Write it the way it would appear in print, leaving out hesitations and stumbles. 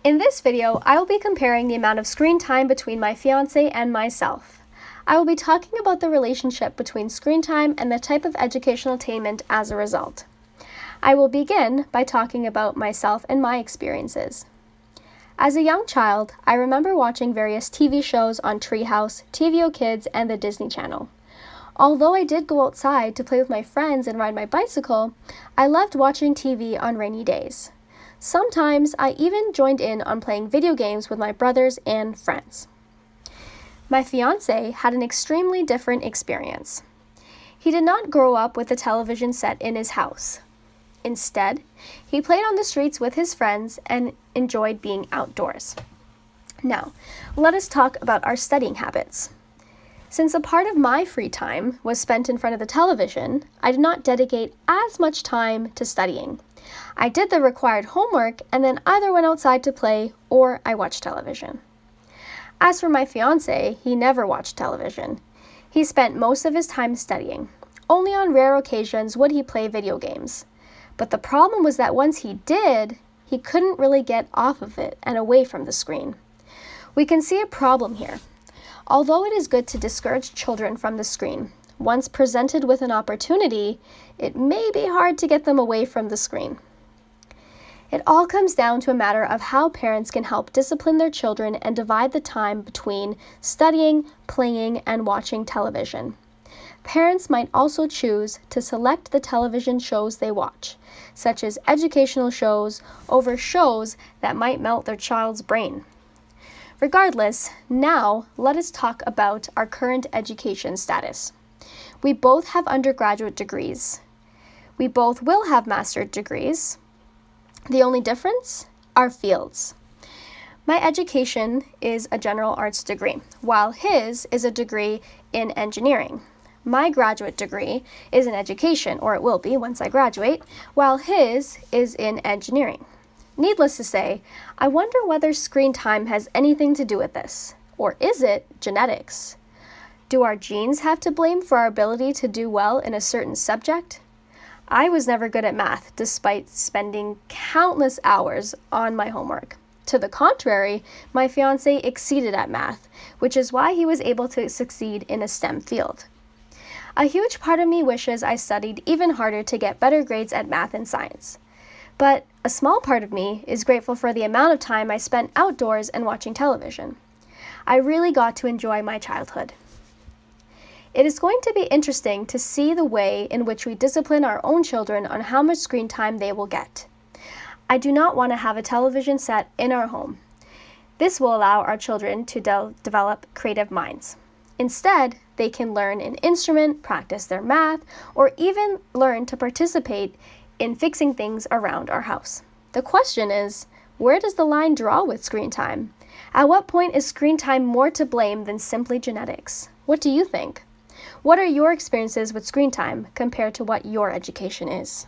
In this video, I will be comparing the amount of screen time between my fiance and myself. I will be talking about the relationship between screen time and the type of educational attainment as a result. I will begin by talking about myself and my experiences. As a young child, I remember watching various TV shows on TreeHouse, TVOKids, and the Disney Channel. Although I did go outside to play with my friends and ride my bicycle, I loved watching TV on rainy days. Sometimes I even joined in on playing video games with my brothers and friends. My fiance had an extremely different experience. He did not grow up with a television set in his house. Instead, he played on the streets with his friends and enjoyed being outdoors. Now, let us talk about our studying habits. Since a part of my free time was spent in front of the television, I did not dedicate as much time to studying. I did the required homework and then either went outside to play or I watched television. As for my fiance, he never watched television. He spent most of his time studying. Only on rare occasions would he play video games. But the problem was that once he did, he couldn't really get off of it and away from the screen. We can see a problem here. Although it is good to discourage children from the screen, once presented with an opportunity, it may be hard to get them away from the screen. It all comes down to a matter of how parents can help discipline their children and divide the time between studying, playing, and watching television. Parents might also choose to select the television shows they watch, such as educational shows, over shows that might melt their child's brain. Regardless, now let us talk about our current education status. We both have undergraduate degrees. We both will have master's degrees. The only difference? Our fields. My education is a general arts degree, while his is a degree in engineering. My graduate degree is in education, or it will be once I graduate, while his is in engineering. Needless to say, I wonder whether screen time has anything to do with this, or is it genetics? Do our genes have to blame for our ability to do well in a certain subject? I was never good at math, despite spending countless hours on my homework. To the contrary, my fiance exceeded at math, which is why he was able to succeed in a STEM field. A huge part of me wishes I studied even harder to get better grades at math and science. But a small part of me is grateful for the amount of time I spent outdoors and watching television. I really got to enjoy my childhood. It is going to be interesting to see the way in which we discipline our own children on how much screen time they will get. I do not want to have a television set in our home. This will allow our children to develop creative minds. Instead, they can learn an instrument, practice their math, or even learn to participate in fixing things around our house. The question is, where does the line draw with screen time? At what point is screen time more to blame than simply genetics? What do you think? What are your experiences with screen time compared to what your education is?